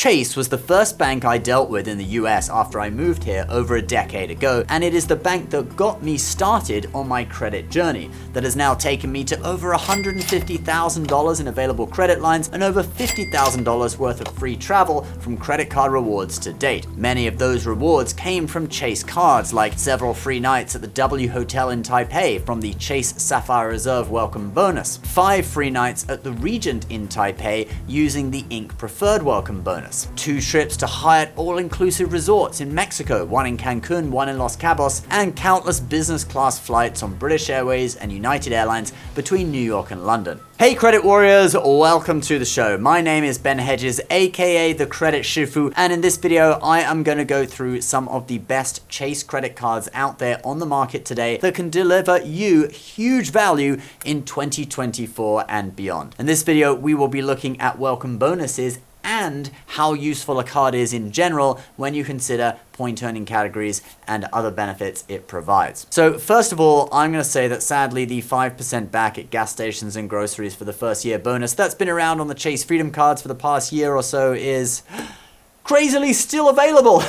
Chase was the first bank I dealt with in the US after I moved here over a decade ago, and it is the bank that got me started on my credit journey that has now taken me to over $150,000 in available credit lines and over $50,000 worth of free travel from credit card rewards to date. Many of those rewards came from Chase cards, like several free nights at the W Hotel in Taipei from the Chase Sapphire Reserve welcome bonus, 5 free nights at the Regent in Taipei using the Inc. Preferred welcome bonus, 2 trips to Hyatt all-inclusive resorts in Mexico, 1 in Cancun, 1 in Los Cabos, and countless business class flights on British Airways and United Airlines between New York and London. Hey credit warriors, welcome to the show. My name is Ben Hedges, aka the Credit Shifu, and in this video I am going to go through some of the best Chase credit cards out there on the market today that can deliver you huge value in 2024 and beyond. In this video we will be looking at welcome bonuses and how useful a card is in general when you consider point earning categories and other benefits it provides. So first of all, I'm going to say that sadly the 5% back at gas stations and groceries for the first year bonus that's been around on the Chase Freedom cards for the past year or so is crazily still available.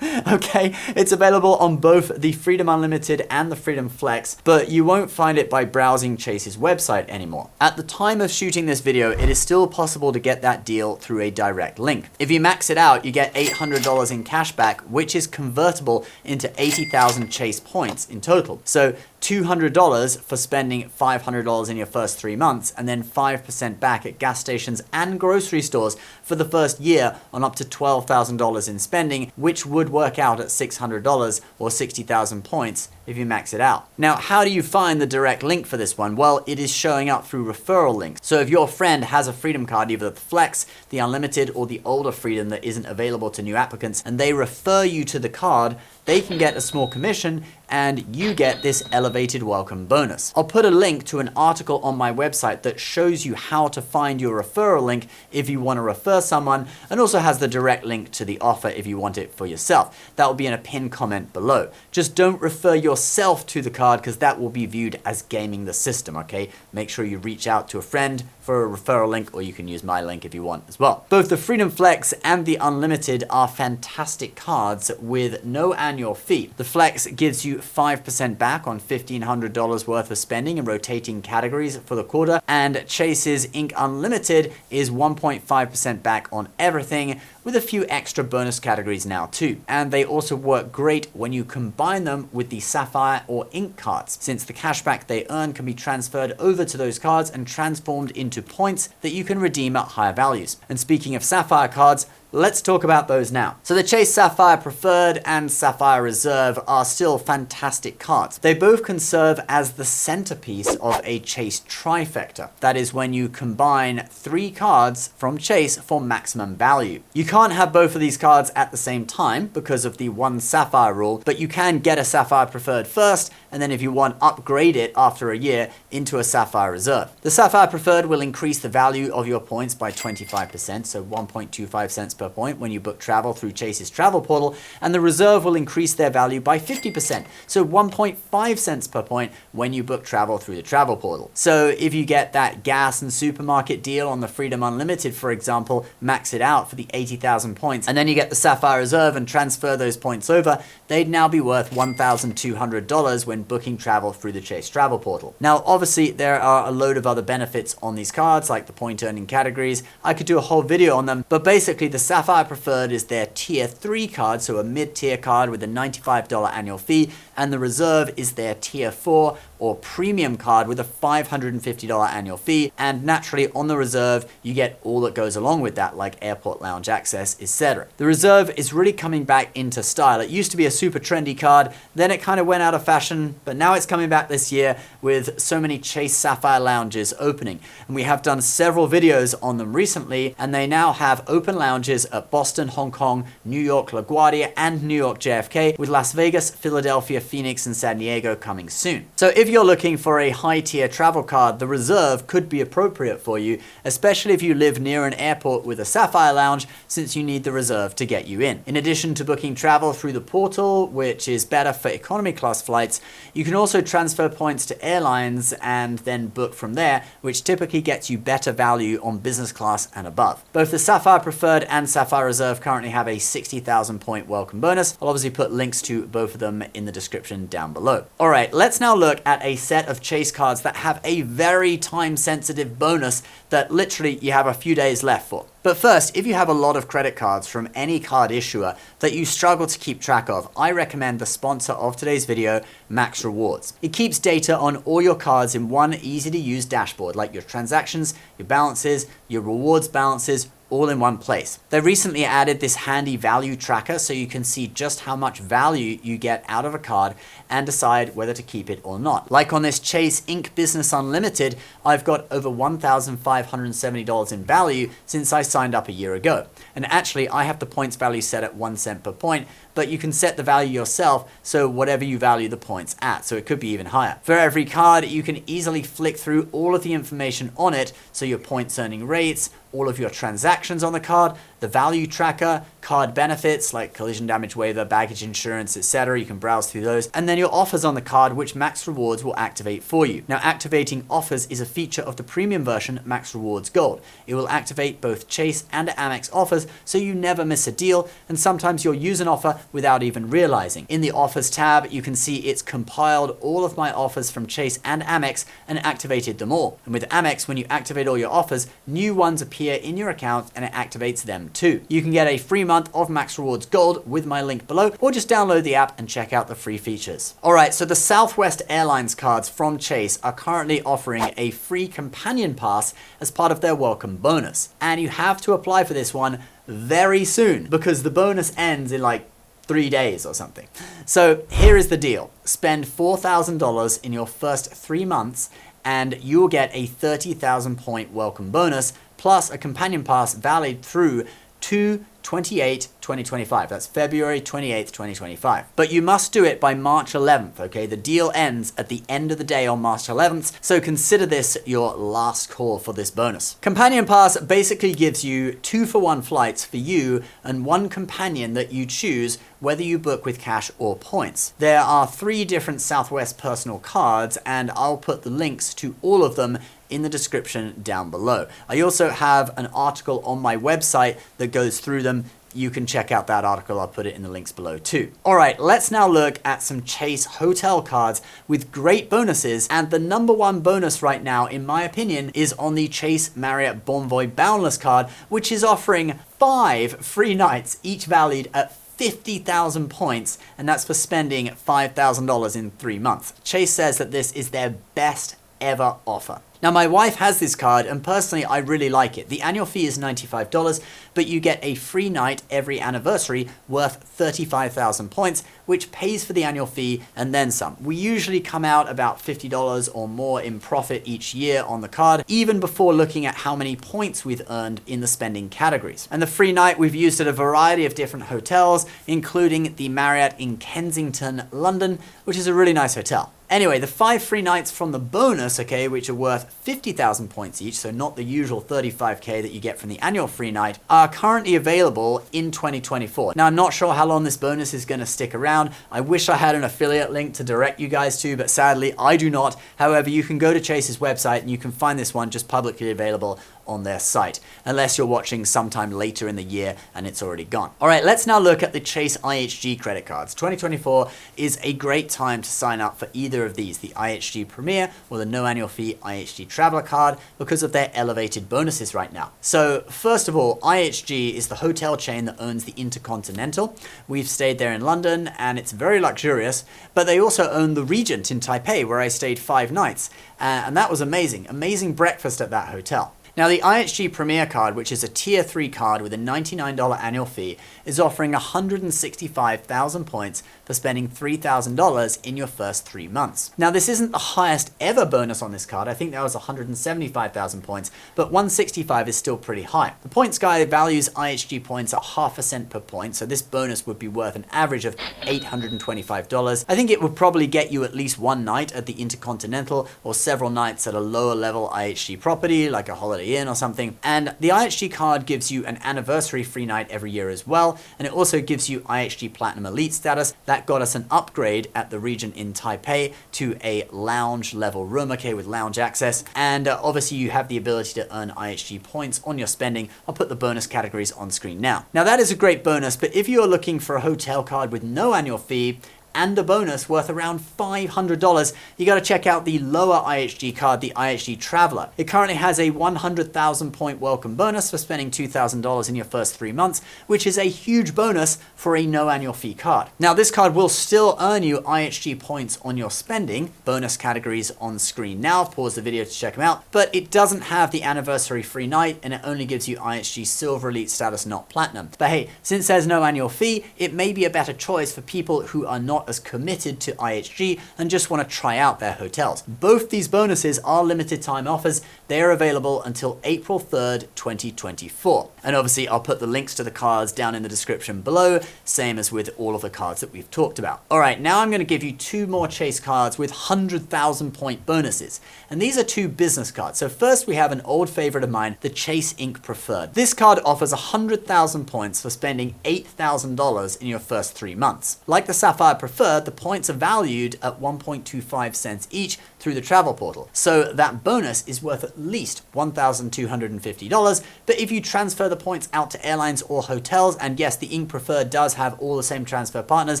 Okay, it's available on both the Freedom Unlimited and the Freedom Flex, but you won't find it by browsing Chase's website anymore. At the time of shooting this video, it is still possible to get that deal through a direct link. If you max it out, you get $800 in cash back, which is convertible into 80,000 Chase points in total. So $200 for spending $500 in your first 3 months, and then 5% back at gas stations and grocery stores for the first year on up to $12,000 in spending, which would work out at $600 or 60,000 points if you max it out. Now, how do you find the direct link for this one? Well, it is showing up through referral links. So if your friend has a Freedom card, either the Flex, the Unlimited, or the older Freedom that isn't available to new applicants, and they refer you to the card, they can get a small commission and you get this elevated welcome bonus. I'll put a link to an article on my website that shows you how to find your referral link if you want to refer someone, and also has the direct link to the offer if you want it for yourself. That will be in a pinned comment below. Just don't refer yourself to the card because that will be viewed as gaming the system, okay? Make sure you reach out to a friend for a referral link, or you can use my link if you want as well. Both the Freedom Flex and the Unlimited are fantastic cards with no annual fee. The Flex gives you 5% back on $1,500 worth of spending in rotating categories for the quarter, and Chase's Inc. Unlimited is 1.5% back on everything, with a few extra bonus categories now too. And they also work great when you combine them with the Sapphire or Inc. cards, since the cashback they earn can be transferred over to those cards and transformed into points that you can redeem at higher values. And speaking of Sapphire cards, let's talk about those now. So the Chase Sapphire Preferred and Sapphire Reserve are still fantastic cards. They both can serve as the centerpiece of a Chase trifecta. That is when you combine 3 cards from Chase for maximum value. You can't have both of these cards at the same time because of the one Sapphire rule, but you can get a Sapphire Preferred first, and then if you want, upgrade it after a year into a Sapphire Reserve. The Sapphire Preferred will increase the value of your points by 25%, so 1.25 cents per point when you book travel through Chase's travel portal, and the Reserve will increase their value by 50%, so 1.5 cents per point when you book travel through the travel portal. So if you get that gas and supermarket deal on the Freedom Unlimited, for example, max it out for the 80,000 points, and then you get the Sapphire Reserve and transfer those points over, they'd now be worth $1,200 when booking travel through the Chase travel portal. Now, obviously, there are a load of other benefits on these cards, like the point earning categories. I could do a whole video on them, but basically the Sapphire Preferred is their tier 3 card, so a mid-tier card with a $95 annual fee, and the Reserve is their tier 4 or premium card with a $550 annual fee, and naturally on the Reserve you get all that goes along with that, like airport lounge access, etc. The Reserve is really coming back into style. It used to be a super trendy card, then it kind of went out of fashion, but now it's coming back this year with so many Chase Sapphire lounges opening, and we have done several videos on them recently, and they now have open lounges at Boston, Hong Kong, New York LaGuardia, and New York JFK, with Las Vegas, Philadelphia, Phoenix and San Diego coming soon. So if you're looking for a high-tier travel card, the Reserve could be appropriate for you, especially if you live near an airport with a Sapphire lounge, since you need the Reserve to get you in. In addition to booking travel through the portal, which is better for economy class flights, you can also transfer points to airlines and then book from there, which typically gets you better value on business class and above. Both the Sapphire Preferred and Sapphire Reserve currently have a 60,000 point welcome bonus. I'll obviously put links to both of them in the description down below. All right, let's now look at a set of Chase cards that have a very time-sensitive bonus that literally you have a few days left for. But first, if you have a lot of credit cards from any card issuer that you struggle to keep track of, I recommend the sponsor of today's video, Max Rewards. It keeps data on all your cards in one easy-to-use dashboard, like your transactions, your balances, your rewards balances, all in one place. They recently added this handy value tracker so you can see just how much value you get out of a card and decide whether to keep it or not. Like on this Chase Ink Business Unlimited, I've got over $1,570 in value since I signed up a year ago. And actually, I have the points value set at 1 cent per point, but you can set the value yourself, so whatever you value the points at, so it could be even higher. For every card, you can easily flick through all of the information on it, so your points earning rates, all of your transactions on the card, the value tracker, card benefits like collision damage waiver, baggage insurance, etc. You can browse through those, and then your offers on the card, which Max Rewards will activate for you. Now, activating offers is a feature of the premium version, Max Rewards Gold. It will activate both Chase and Amex offers, so you never miss a deal, and sometimes you'll use an offer without even realizing. In the offers tab, you can see it's compiled all of my offers from Chase and Amex and activated them all. And with Amex, when you activate all your offers, new ones appear in your account and it activates them too. You can get a free month of Max Rewards Gold with my link below, or just download the app and check out the free features. All right, so the Southwest Airlines cards from Chase are currently offering a free companion pass as part of their welcome bonus. And you have to apply for this one very soon because the bonus ends in like 3 days or something. So here is the deal. Spend $4,000 in your first 3 months and you will get a 30,000 point welcome bonus plus a companion pass valid through 2/28/2025. That's February 28th, 2025. But you must do it by March 11th, okay? The deal ends at the end of the day on March 11th, so consider this your last call for this bonus. Companion Pass basically gives you 2-for-1 flights for you and one companion that you choose, whether you book with cash or points. There are 3 different Southwest personal cards, and I'll put the links to all of them in the description down below. I also have an article on my website that goes through them. You can check out that article. I'll put it in the links below too. All right, let's now look at some Chase hotel cards with great bonuses. And the number one bonus right now, in my opinion, is on the Chase Marriott Bonvoy Boundless card, which is offering 5 free nights, each valued at 50,000 points, and that's for spending $5,000 in 3 months. Chase says that this is their best ever offer. Now, my wife has this card, and personally, I really like it. The annual fee is $95, but you get a free night every anniversary worth 35,000 points, which pays for the annual fee and then some. We usually come out about $50 or more in profit each year on the card, even before looking at how many points we've earned in the spending categories. And the free night we've used at a variety of different hotels, including the Marriott in Kensington, London, which is a really nice hotel. Anyway, the 5 free nights from the bonus, okay, which are worth 50,000 points each, so not the usual 35k that you get from the annual free night, are currently available in 2024. Now, I'm not sure how long this bonus is going to stick around. I wish I had an affiliate link to direct you guys to, but sadly, I do not. However, you can go to Chase's website and you can find this one just publicly available on their site, unless you're watching sometime later in the year and it's already gone. All right, let's now look at the Chase IHG credit cards. 2024 is a great time to sign up for either of these, the IHG Premier or the no annual fee IHG Traveler card, because of their elevated bonuses right now. So first of all, IHG is the hotel chain that owns the Intercontinental. We've stayed there in London and it's very luxurious, but they also own the Regent in Taipei, where I stayed 5 nights. And that was amazing. Amazing breakfast at that hotel. Now the IHG Premier card, which is a tier 3 card with a $99 annual fee, is offering 165,000 points for spending $3,000 in your first 3 months. Now this isn't the highest ever bonus on this card. I think that was 175,000 points, but 165 is still pretty high. The points guide values IHG points at 0.5 cent per point, so this bonus would be worth an average of $825. I think it would probably get you at least one night at the Intercontinental or several nights at a lower level IHG property like a Holiday Inn or something. And the IHG card gives you an anniversary free night every year as well, and it also gives you IHG Platinum Elite status. That got us an upgrade at the Regent in Taipei to a lounge level room, okay, with lounge access. And obviously you have the ability to earn IHG points on your spending. I'll put the bonus categories on screen now. Now that is a great bonus, but if you're looking for a hotel card with no annual fee and a bonus worth around $500, you got to check out the lower IHG card, the IHG Traveler. It currently has a 100,000 point welcome bonus for spending $2,000 in your first 3 months, which is a huge bonus for a no annual fee card. Now this card will still earn you IHG points on your spending. Bonus categories on screen now. Pause the video to check them out, but it doesn't have the anniversary free night, and it only gives you IHG Silver Elite status, not Platinum. But hey, since there's no annual fee, it may be a better choice for people who are not as committed to IHG and just want to try out their hotels. Both these bonuses are limited time offers. They are available until April 3rd, 2024. And obviously I'll put the links to the cards down in the description below, same as with all of the cards that we've talked about. All right, now I'm going to give you 2 more Chase cards with 100,000 point bonuses. And these are 2 business cards. So first we have an old favorite of mine, the Chase Ink Preferred. This card offers 100,000 points for spending $8,000 in your first 3 months. Like the Sapphire Preferred, the points are valued at 1.25 cents each through the travel portal. So that bonus is worth at least $1,250. But if you transfer the points out to airlines or hotels, and yes, the Ink Preferred does have all the same transfer partners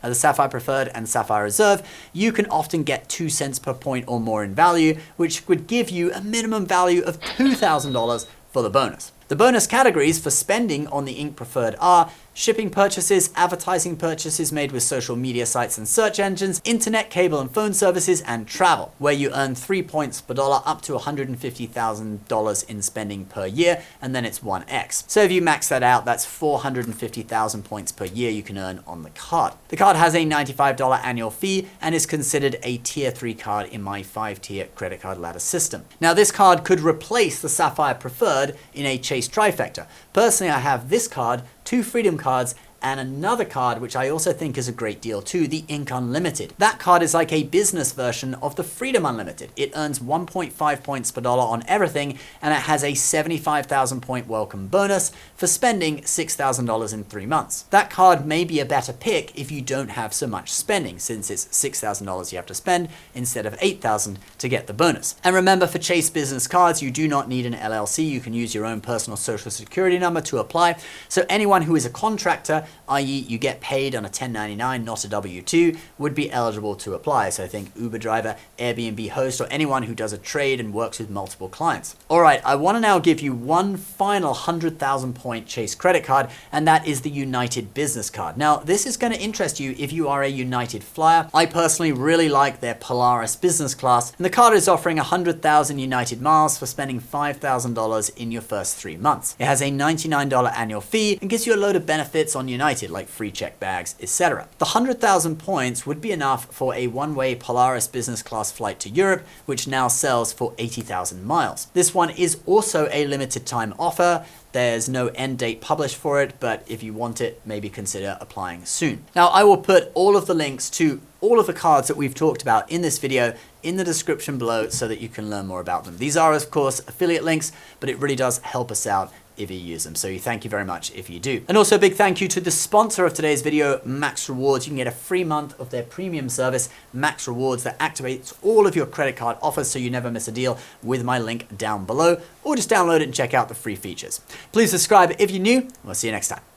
as the Sapphire Preferred and Sapphire Reserve, you can often get 2 cents per point or more in value, which would give you a minimum value of $2,000 for the bonus. The bonus categories for spending on the Ink Preferred are shipping purchases, advertising purchases made with social media sites and search engines, internet, cable and phone services, and travel, where you earn 3 points per dollar up to $150,000 in spending per year, and then it's 1x. So if you max that out, that's 450,000 points per year you can earn on the card. The card has a $95 annual fee and is considered a tier 3 card in my 5-tier credit card ladder system. Now this card could replace the Sapphire Preferred in a Chase trifecta. Personally, I have this card, 2 Freedom cards, and another card which I also think is a great deal too, the Ink Unlimited. That card is like a business version of the Freedom Unlimited. It earns 1.5 points per dollar on everything, and it has a 75,000 point welcome bonus for spending $6,000 in 3 months. That card may be a better pick if you don't have so much spending, since it's $6,000 you have to spend instead of $8,000 to get the bonus. And remember, for Chase business cards, you do not need an LLC. You can use your own personal social security number to apply. So anyone who is a contractor, i.e. you get paid on a 1099, not a W-2, would be eligible to apply. So I think Uber driver, Airbnb host, or anyone who does a trade and works with multiple clients. All right, I want to now give you one final 100,000 point Chase credit card, and that is the United Business Card. Now, this is going to interest you if you are a United flyer. I personally really like their Polaris business class, and the card is offering 100,000 United miles for spending $5,000 in your first 3 months. It has a $99 annual fee and gives you a load of benefits on United, like free check bags, etc. The 100,000 points would be enough for a one-way Polaris business class flight to Europe, which now sells for 80,000 miles. This one is also a limited time offer. There's no end date published for it, but if you want it, maybe consider applying soon. Now, I will put all of the links to all of the cards that we've talked about in this video in the description below so that you can learn more about them. These are, of course, affiliate links, but it really does help us out if you use them. So thank you very much if you do. And also a big thank you to the sponsor of today's video, Max Rewards. You can get a free month of their premium service, Max Rewards, that activates all of your credit card offers so you never miss a deal, with my link down below, or just download it and check out the free features. Please subscribe if you're new. We'll see you next time.